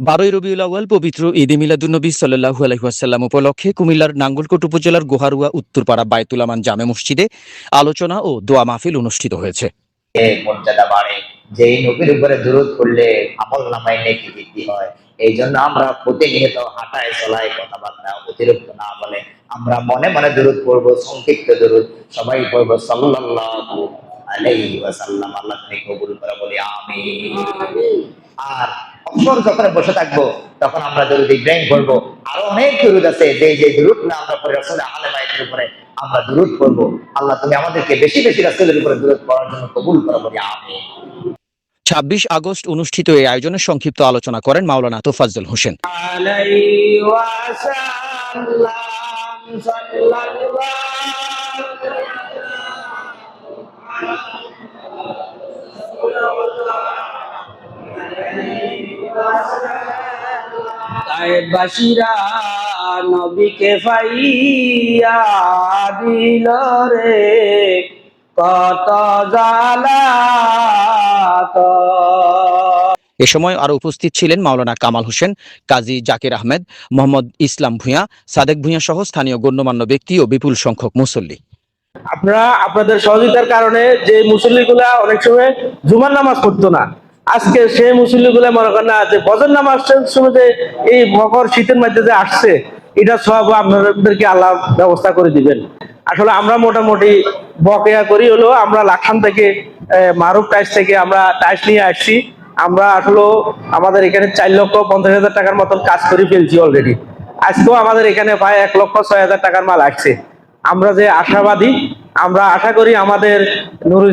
12ই রবিউল আউয়াল পবিত্র ঈদে মিলাদুন্নবী সাল্লাল্লাহু আলাইহি ওয়াসাল্লাম উপলক্ষে কুমিল্লার নাঙ্গলকোট উপজেলার গোহারুয়া উত্তরপাড়া বায়তুল আমান জামে মসজিদে আলোচনা ও দোয়া মাহফিল অনুষ্ঠিত হয়েছে। মর্যাদা বাড়ে, যে নবীর উপরে দুরূদ পড়লে আমল নামায় নেকি বৃদ্ধি হয়। এই জন্য আমরা প্রতিনিয়ত হাঁটায় চলায় কথাবার্তা অতিরিক্ত না বলে আমরা মনে মনে দুরূদ পড়বো, সংক্ষিপ্ত দুরূদ সবাই পড়বো সাল্লাল্লাহু আলাইহি ওয়াসাল্লাম। আল্লাহ তুমি কবুল করে বলি আমিন। আর অবসর যখন বসে থাকবো তখন আমরা দুরূদ ইব্রাহিম পড়বো। আরো অনেক দুরূদ আছে, যে দুরূদ না আমরা পড়ে রাসূল আহলে বাইতের উপরে আমরা দুরূদ পড়বো। আল্লাহ তুমি আমাদেরকে বেশি বেশি রাসূলের উপরে দুরূদ পড়ার জন্য কবুল করে বলি আমিন। 26 আগস্ট অনুষ্ঠিত এই আয়োজনে সংক্ষিপ্ত আলোচনা করেন মাওলানা তোফাজ্জল হোসেন। বাসিরা নবীকে পাইয়া দিল রে কত জালাত। এ সময় আরো উপস্থিত ছিলেন মাওলানা কামাল হোসেন, কাজী জাকির আহমেদ, মোহাম্মদ ইসলাম ভূঁইয়া, সাদেক ভূঁইয়া সহ স্থানীয় গণ্যমান্য ব্যক্তি ও বিপুল সংখ্যক মুসল্লি। আপনাদের সহযোগিতার কারণে যে মুসল্লিগুলা অনেক সময় জুমার নামাজ পড়তো না, আজকে সেই মুসল্লিগুলা মনে করেন না যে ফজর নামাজ সময় যে এই মকর শীতের মধ্যে যে আসছে, এটা সব আপনাদেরকে আল্লাহ ব্যবস্থা করে দিবেন। আসলে আমরা মোটামুটি বকেয়া করি হলো আমরা লাখান থেকে মারুফ টাইস থেকে আমরা টাইস নিয়ে আসছি। আমরা আসলে আমাদের এখানে 4,50,000 টাকার মতন কাজ করে ফেলছি অলরেডি। আজকেও আমাদের এখানে প্রায় 1,06,000 টাকার মাল আসছে। আমরা যে আশাবাদী, আমরা আশা করি আমাদের নুরুল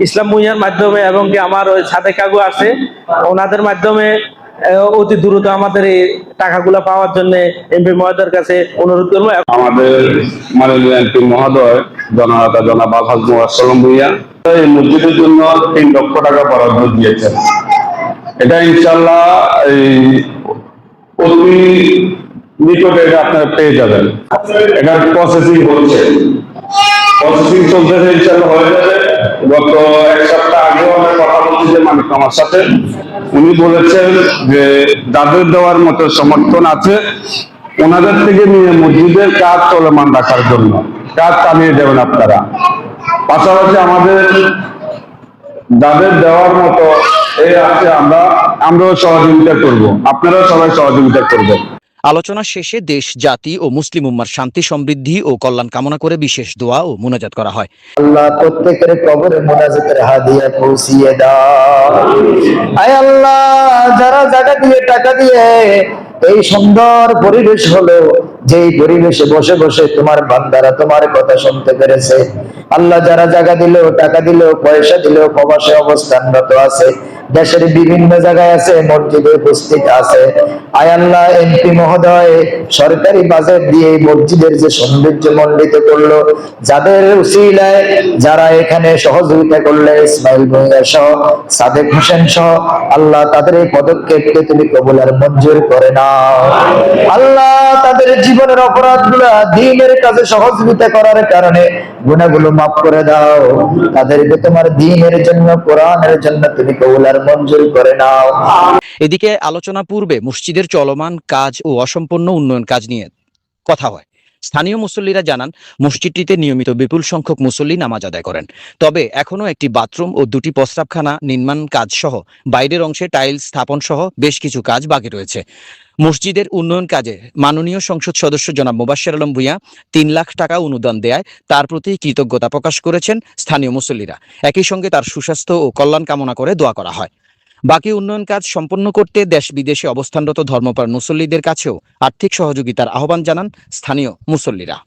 ইসলাম ভূঁইয়ার মাধ্যমে এবং কি আমার ওই সাদেক কাকু আছে ওনাদের মাধ্যমে অতি দ্রুত আমাদের এই টাকাগুলো পাওয়ার জন্য এমপি মহোদয়ের কাছে অনুরোধ করবো। আমাদের মাননীয় এমপি মহোদয় জনাব আলহাজ মুআসসালাম ভূঁইয়া এই মসজিদের জন্য 3 লক্ষ টাকা বরাদ্দ দিয়েছেন। এটা ইনশাআল্লাহ এই অতি নিকটে আপনারা পেয়ে যাবেন। এটা প্রসেসিং চলতেছে, ইনশাআল্লাহ হয়ে যাবে। গত 1 সপ্তাহ আগেও আমরা কথা বলছি যে মালিক আমার সাথে, উনি বলেছেন যে যাদের দেওয়ার মতো সমর্থন আছে ওনাদের থেকে নিয়ে মসজিদের কাজ চলমান রাখার জন্য কাজ চালিয়ে যাবেন আপনারা। পাশাপাশি আমাদের যাদের দেওয়ার মতো এই আছে আমরাও সহযোগিতা করব, আপনারাও সবাই সহযোগিতা করবেন। আলোচনা শেষে দেশ, জাতি ও মুসলিম উম্মার শান্তি, সমৃদ্ধি ও কল্যাণ কামনা করে বিশেষ দোয়া ও মুনাজাত করা হয়। আল্লাহ প্রত্যেকের কবরে মুনাজাতের হাদিয়া পৌঁছিয়ে দাও। আয় আল্লাহ, যারা জায়গা দিয়ে টাকা দিয়ে এই সুন্দর পরিবেশ হলো, যেই পরিবেশে বসে বসে তোমার বান্দারা তোমার কথা শুনতে পেরেছে, আল্লাহ যারা জায়গা দিল, টাকা দিল, পয়সা দিল, প্রবাসে অবস্থানরত আছে, দেশের বিভিন্ন জায়গায় আছে, মসজিদে উপস্থিত আছে, আয় আল্লাহ এমপি মহোদয় সরকারি বাজেট দিয়ে মসজিদের যে সৌন্দর্য মণ্ডিত করলো, যাদের উসিলায় যারা এখানে সহযোগিতা করলে, ইসমাইল ভূঁইয়া সহ, সাদেক হোসেন সহ, আল্লাহ তাদের এই পদক্ষেপকে তুমি কবুল আর মঞ্জুর করে নাও। আল্লাহ তাদের জীবনের অপরাধগুলো দ্বীনের কাজে সহযোগিতা করার কারণে গুনাহগুলো মাফ করে দাও। তাদেরকে তোমার দ্বীনের জন্য, কোরআনের জন্য তুমি কবুল আর মঞ্জুর করে নাও। এদিকে আলোচনা পূর্বে মসজিদের চলমান কাজ ও অসম্পূর্ণ উন্নয়ন কাজ নিয়ে কথা হয়। স্থানীয় মুসল্লিরা জানান, মসজিদটিতে নিয়মিত বিপুল সংখ্যক মুসল্লি নামাজ আদায় করেন, তবে এখনো একটি বাথরুম ও 2টি প্রস্রাবখানা নির্মাণ কাজ সহ বাইরের অংশে টাইলস স্থাপন সহ বেশ কিছু কাজ বাকি রয়েছে। মসজিদের উন্নয়ন কাজে মাননীয় সংসদ সদস্য জনাব মোবাশ্বের আলম ভূঁইয়া 3 লাখ টাকা অনুদান দেয় তার প্রতি কৃতজ্ঞতা প্রকাশ করেছেন স্থানীয় মুসল্লিরা। একই সঙ্গে তার সুস্বাস্থ্য ও কল্যাণ কামনা করে দোয়া করা হয়। বাকি উন্নয়ন কাজ সম্পন্ন করতে দেশ বিদেশে অবস্থানরত ধর্মপ্রাণ মুসল্লিদের কাছেও আর্থিক সহযোগিতার আহ্বান জানান স্থানীয় মুসল্লিরা।